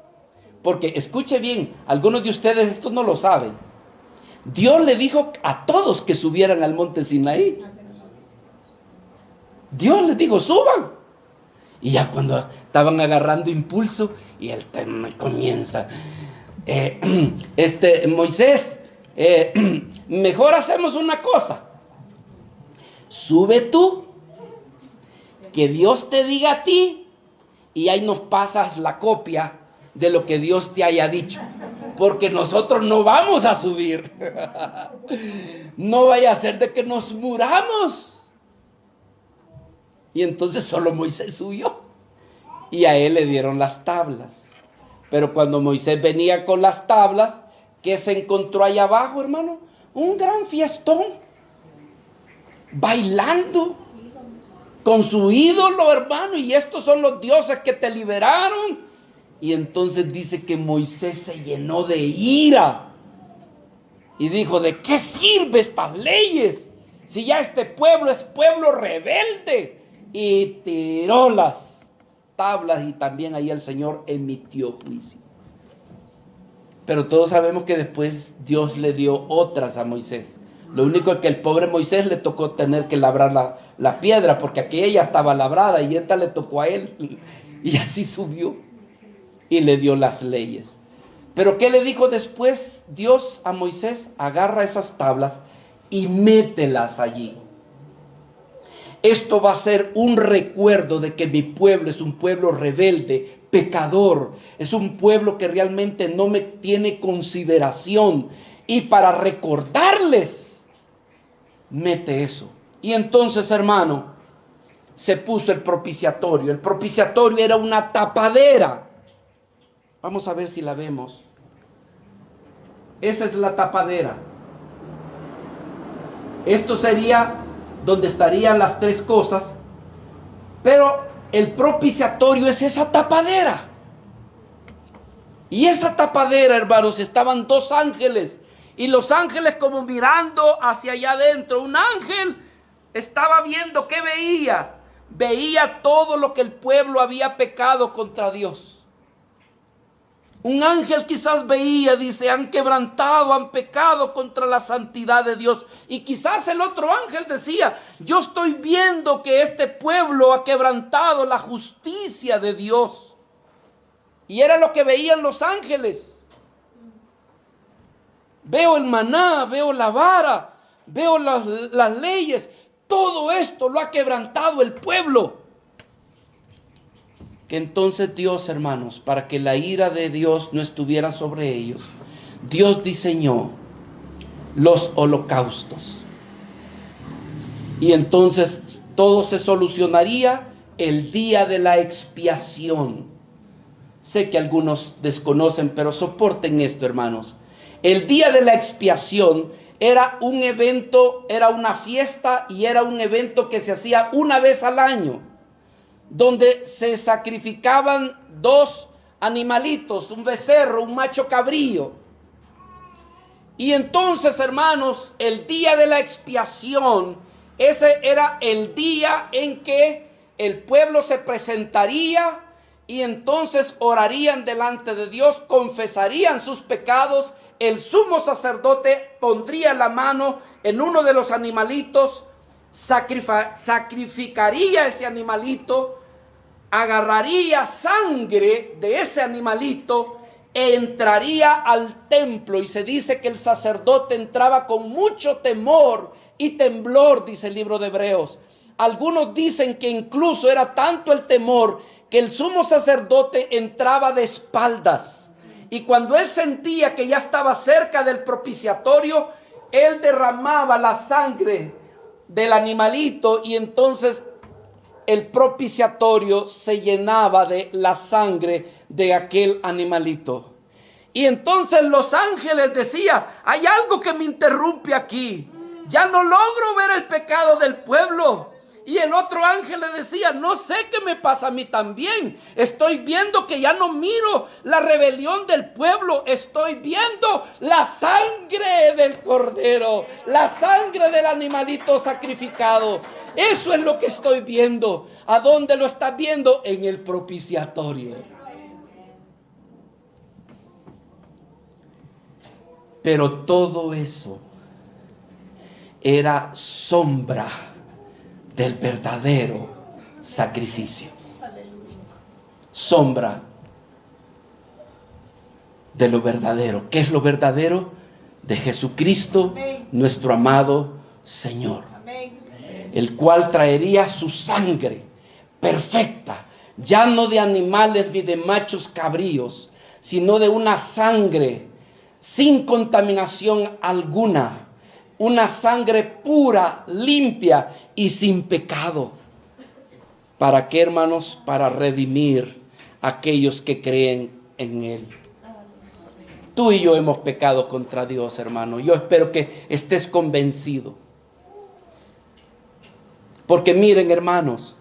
A: porque escuche bien, algunos de ustedes esto no lo saben. Dios le dijo a todos que subieran al monte Sinaí. Dios les dijo, suban. Y ya cuando estaban agarrando impulso, y el tema comienza, Moisés, mejor hacemos una cosa. Sube tú, que Dios te diga a ti, y ahí nos pasas la copia de lo que Dios te haya dicho. Porque nosotros no vamos a subir. No vaya a ser de que nos muramos. Y entonces solo Moisés subió. Y a él le dieron las tablas. Pero cuando Moisés venía con las tablas, ¿qué se encontró allá abajo, hermano? Un gran fiestón. Bailando con su ídolo, hermano. Y estos son los dioses que te liberaron. Y entonces dice que Moisés se llenó de ira. Y dijo, ¿de qué sirve estas leyes? Si ya este pueblo es pueblo rebelde. Y tiró las tablas, y también ahí el Señor emitió juicio. Pero todos sabemos que después Dios le dio otras a Moisés. Lo único es que el pobre Moisés le tocó tener que labrar la piedra, porque aquella estaba labrada y esta le tocó a él. Y así subió y le dio las leyes. Pero ¿qué le dijo después Dios a Moisés? Agarra esas tablas y mételas allí. Esto va a ser un recuerdo de que mi pueblo es un pueblo rebelde, pecador. Es un pueblo que realmente no me tiene consideración. Y para recordarles, mete eso. Y entonces, hermano, se puso el propiciatorio. El propiciatorio era una tapadera. Vamos a ver si la vemos. Esa es la tapadera. Esto sería donde estarían las tres cosas, pero el propiciatorio es esa tapadera. Y esa tapadera, hermanos, estaban dos ángeles, y los ángeles como mirando hacia allá adentro. Un ángel estaba viendo, ¿qué veía? Veía todo lo que el pueblo había pecado contra Dios. Un ángel quizás veía, dice, han quebrantado, han pecado contra la santidad de Dios. Y quizás el otro ángel decía, yo estoy viendo que este pueblo ha quebrantado la justicia de Dios. Y era lo que veían los ángeles. Veo el maná, veo la vara, veo las leyes. Todo esto lo ha quebrantado el pueblo. Que entonces Dios, hermanos, para que la ira de Dios no estuviera sobre ellos, Dios diseñó los holocaustos. Y entonces todo se solucionaría el día de la expiación. Sé que algunos desconocen, pero soporten esto, hermanos. El día de la expiación era un evento, era una fiesta, y era un evento que se hacía una vez al año, donde se sacrificaban dos animalitos, un becerro, un macho cabrío. Y entonces, hermanos, el día de la expiación, ese era el día en que el pueblo se presentaría, y entonces orarían delante de Dios, confesarían sus pecados. El sumo sacerdote pondría la mano en uno de los animalitos, sacrificaría ese animalito, agarraría sangre de ese animalito e entraría al templo. Y se dice que el sacerdote entraba con mucho temor y temblor, dice el libro de Hebreos. Algunos dicen que incluso era tanto el temor que el sumo sacerdote entraba de espaldas Y cuando él sentía que ya estaba cerca del propiciatorio, él derramaba la sangre del animalito y entonces el propiciatorio se llenaba de la sangre de aquel animalito. Y entonces los ángeles decían: hay algo que me interrumpe aquí. Ya no logro ver el pecado del pueblo. Y el otro ángel le decía: no sé qué me pasa a mí también. Estoy viendo que ya no miro la rebelión del pueblo. Estoy viendo la sangre del cordero, la sangre del animalito sacrificado. Eso es lo que estoy viendo. ¿A dónde lo estás viendo? En el propiciatorio. Pero todo eso era sombra del verdadero sacrificio. Sombra de lo verdadero. ¿Qué es lo verdadero? De Jesucristo, nuestro amado Señor, el cual traería su sangre perfecta, ya no de animales ni de machos cabríos, sino de una sangre sin contaminación alguna, una sangre pura, limpia y sin pecado. ¿Para qué, hermanos? Para redimir a aquellos que creen en Él. Tú y yo hemos pecado contra Dios, hermano. Yo espero que estés convencido. Porque miren, hermanos,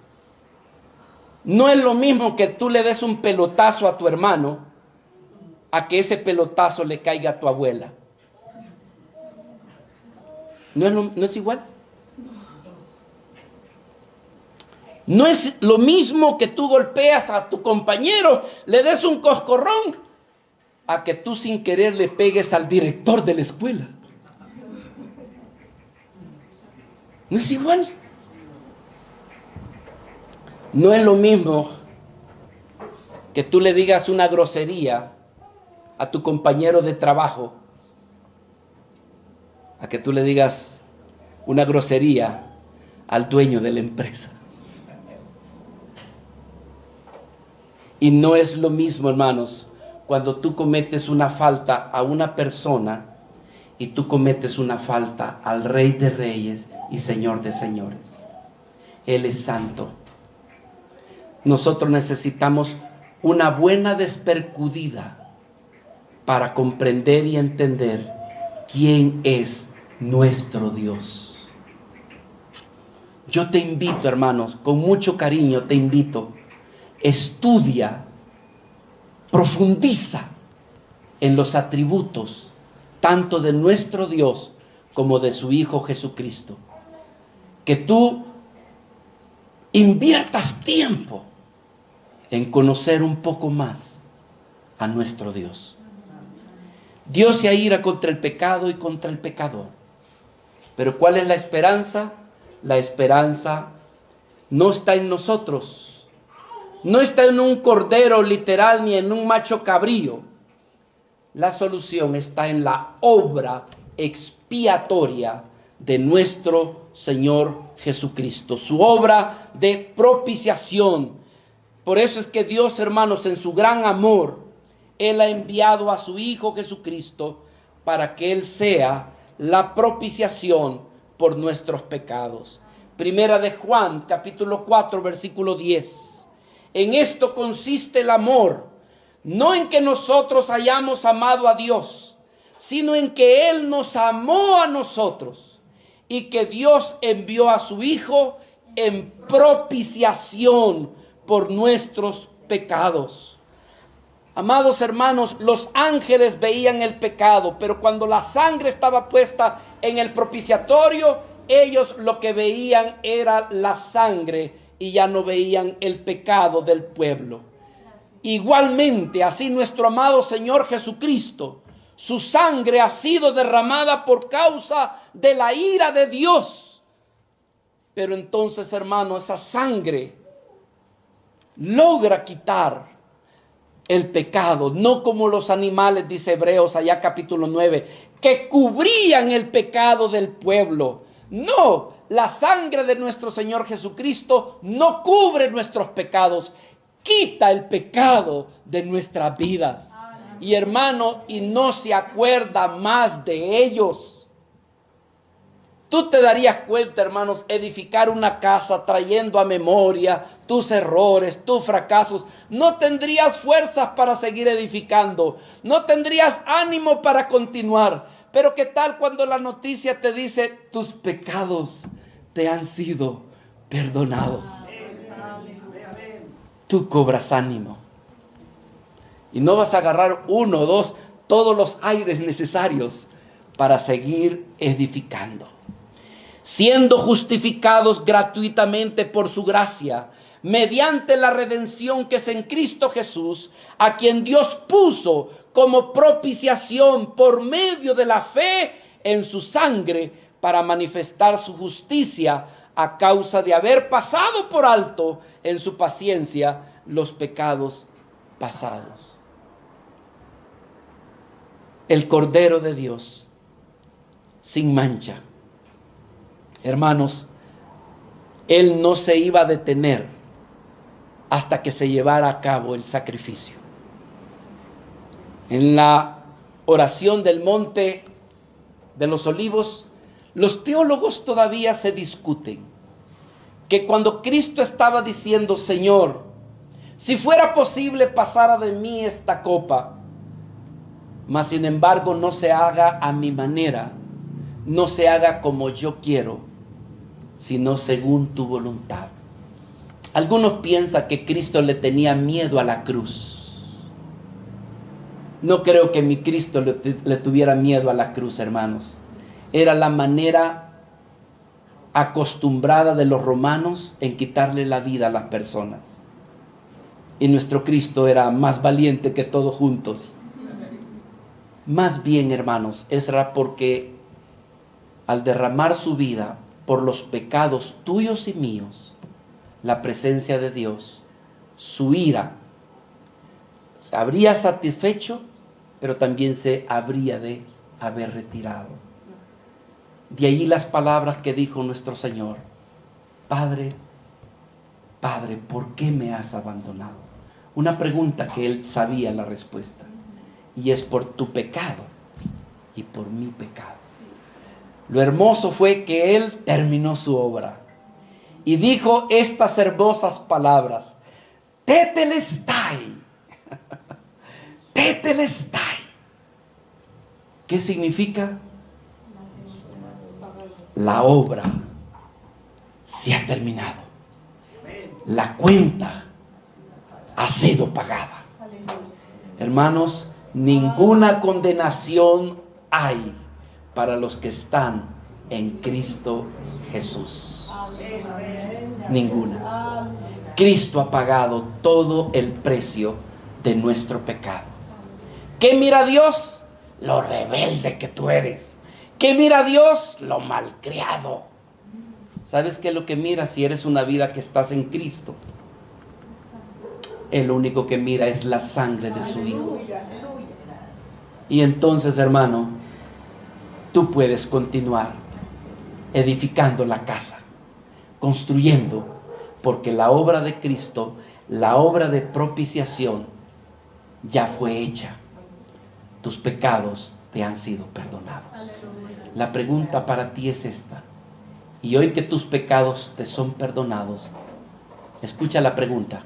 A: no es lo mismo que tú le des un pelotazo a tu hermano a que ese pelotazo le caiga a tu abuela. ¿No es igual? No es lo mismo que tú golpeas a tu compañero, le des un coscorrón, a que tú sin querer le pegues al director de la escuela. No es igual. No es lo mismo que tú le digas una grosería a tu compañero de trabajo, a que tú le digas una grosería al dueño de la empresa. Y no es lo mismo, hermanos, cuando tú cometes una falta a una persona y tú cometes una falta al Rey de Reyes y Señor de Señores. Él es santo. Nosotros necesitamos una buena despercudida para comprender y entender quién es nuestro Dios. Yo te invito, hermanos, con mucho cariño te invito, estudia, profundiza en los atributos tanto de nuestro Dios como de su Hijo Jesucristo. Que tú inviertas tiempo en conocer un poco más a nuestro Dios. Dios se aira contra el pecado y contra el pecador. Pero ¿cuál es la esperanza? La esperanza no está en nosotros. No está en un cordero literal ni en un macho cabrío. La solución está en la obra expiatoria de nuestro Señor Jesucristo. Su obra de propiciación. Por eso es que Dios, hermanos, en su gran amor, Él ha enviado a su Hijo Jesucristo para que Él sea la propiciación por nuestros pecados. Primera de Juan, capítulo 4, versículo 10. En esto consiste el amor, no en que nosotros hayamos amado a Dios, sino en que Él nos amó a nosotros y que Dios envió a su Hijo en propiciación por nuestros pecados. Amados hermanos, los ángeles veían el pecado, pero cuando la sangre estaba puesta en el propiciatorio, ellos lo que veían era la sangre y ya no veían el pecado del pueblo. Igualmente, así nuestro amado Señor Jesucristo, su sangre ha sido derramada por causa de la ira de Dios. Pero entonces, hermano, esa sangre logra quitar el pecado, no como los animales, dice Hebreos allá capítulo 9, que cubrían el pecado del pueblo. No, la sangre de nuestro Señor Jesucristo no cubre nuestros pecados, quita el pecado de nuestras vidas. y hermano, y no se acuerda más de ellos. Tú te darías cuenta, hermanos, edificar una casa trayendo a memoria tus errores, tus fracasos. No tendrías fuerzas para seguir edificando. No tendrías ánimo para continuar. Pero ¿qué tal cuando la noticia te dice tus pecados te han sido perdonados? Tú cobras ánimo. Y no vas a agarrar uno o dos, todos los aires necesarios para seguir edificando. Siendo justificados gratuitamente por su gracia, mediante la redención que es en Cristo Jesús, a quien Dios puso como propiciación por medio de la fe en su sangre, para manifestar su justicia a causa de haber pasado por alto en su paciencia los pecados pasados. El Cordero de Dios, sin mancha. Hermanos, Él no se iba a detener hasta que se llevara a cabo el sacrificio. En la oración del Monte de los Olivos, los teólogos todavía se discuten que cuando Cristo estaba diciendo: Señor, si fuera posible pasara de mí esta copa, mas sin embargo no se haga a mi manera, no se haga como yo quiero, sino según tu voluntad. Algunos piensan que Cristo le tenía miedo a la cruz. No creo que mi Cristo le tuviera miedo a la cruz, hermanos. Era la manera acostumbrada de los romanos en quitarle la vida a las personas. Y nuestro Cristo era más valiente que todos juntos. Más bien, hermanos, era porque al derramar su vida por los pecados tuyos y míos, la presencia de Dios, su ira, se habría satisfecho, pero también se habría de haber retirado. De allí las palabras que dijo nuestro Señor: Padre, Padre, ¿por qué me has abandonado? Una pregunta que Él sabía la respuesta. Y es por tu pecado y por mi pecado. Lo hermoso fue que Él terminó su obra y dijo estas hermosas palabras: Tetelestai. Tetelestai. ¿Qué significa? La obra se ha terminado. La cuenta ha sido pagada. Hermanos, ninguna condenación hay para los que están en Cristo Jesús. Ninguna. Cristo ha pagado todo el precio de nuestro pecado. ¿Qué mira Dios? Lo rebelde que tú eres. ¿Qué mira Dios? Lo malcriado. ¿Sabes qué es lo que mira si eres una vida que estás en Cristo? El único que mira es la sangre de su Hijo. Y entonces, hermano, tú puedes continuar edificando la casa, construyendo, porque la obra de Cristo, la obra de propiciación, ya fue hecha. Tus pecados te han sido perdonados. La pregunta para ti es esta. Y hoy que tus pecados te son perdonados, escucha la pregunta: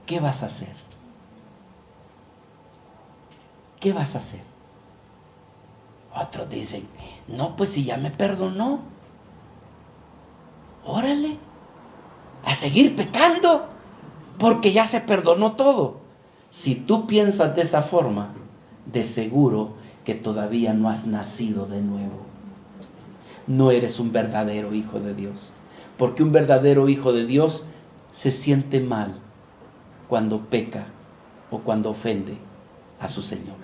A: ¿qué vas a hacer? ¿Qué vas a hacer? Otros dicen: no, pues si ya me perdonó, órale, a seguir pecando, porque ya se perdonó todo. Si tú piensas de esa forma, de seguro que todavía no has nacido de nuevo. No eres un verdadero hijo de Dios. Porque un verdadero hijo de Dios se siente mal cuando peca o cuando ofende a su Señor.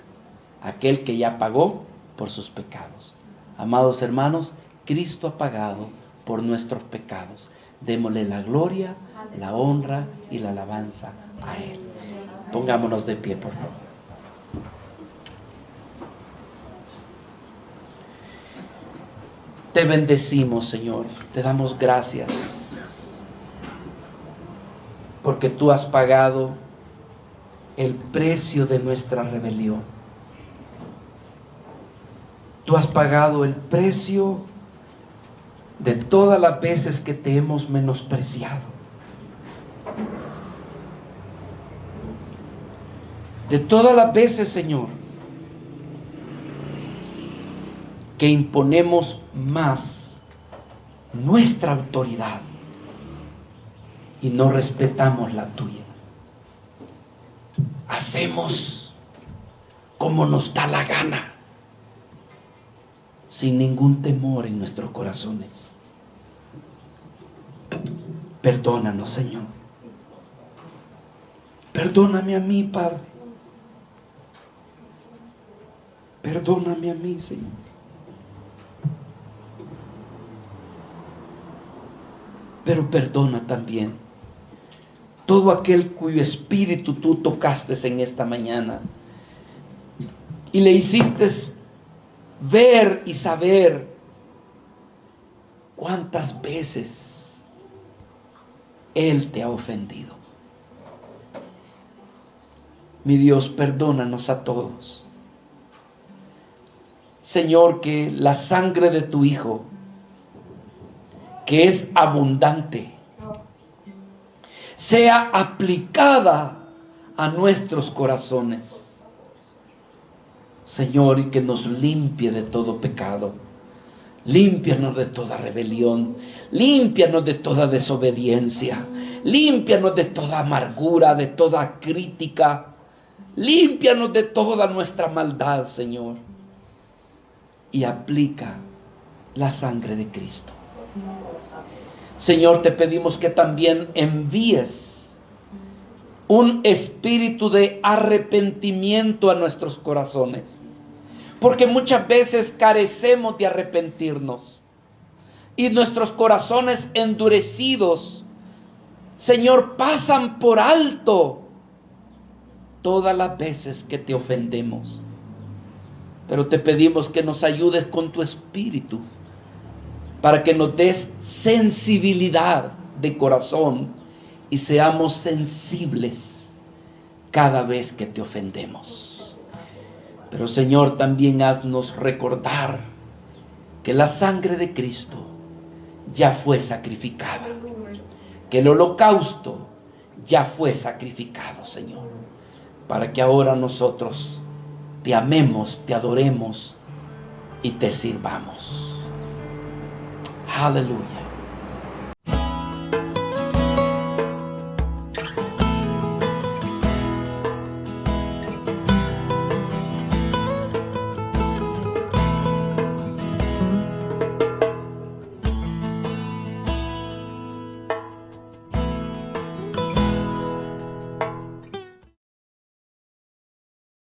A: Aquel que ya pagó por sus pecados. Amados hermanos, Cristo ha pagado por nuestros pecados. Démosle la gloria, la honra y la alabanza a Él. Pongámonos de pie, por favor. Te bendecimos, Señor. Te damos gracias porque tú has pagado el precio de nuestra rebelión. Tú has pagado el precio de todas las veces que te hemos menospreciado, de todas las veces, Señor, que imponemos más nuestra autoridad y no respetamos la tuya. Hacemos como nos da la gana, sin ningún temor en nuestros corazones. Perdónanos, Señor. Perdóname a mí, Padre. Perdóname a mí, Señor. Pero perdona también todo aquel cuyo espíritu tú tocaste en esta mañana y le hiciste ver y saber cuántas veces Él te ha ofendido. Mi Dios, perdónanos a todos. Señor, que la sangre de tu Hijo, que es abundante, sea aplicada a nuestros corazones, Señor, y que nos limpie de todo pecado. Límpianos de toda rebelión, límpianos de toda desobediencia, límpianos de toda amargura, de toda crítica, límpianos de toda nuestra maldad, Señor, y aplica la sangre de Cristo. Señor, te pedimos que también envíes un espíritu de arrepentimiento a nuestros corazones, porque muchas veces carecemos de arrepentirnos y nuestros corazones endurecidos, Señor, pasan por alto todas las veces que te ofendemos. Pero te pedimos que nos ayudes con tu espíritu para que nos des sensibilidad de corazón y seamos sensibles cada vez que te ofendemos. Pero Señor, también haznos recordar que la sangre de Cristo ya fue sacrificada, que el holocausto ya fue sacrificado, Señor, para que ahora nosotros te amemos, te adoremos y te sirvamos. Aleluya.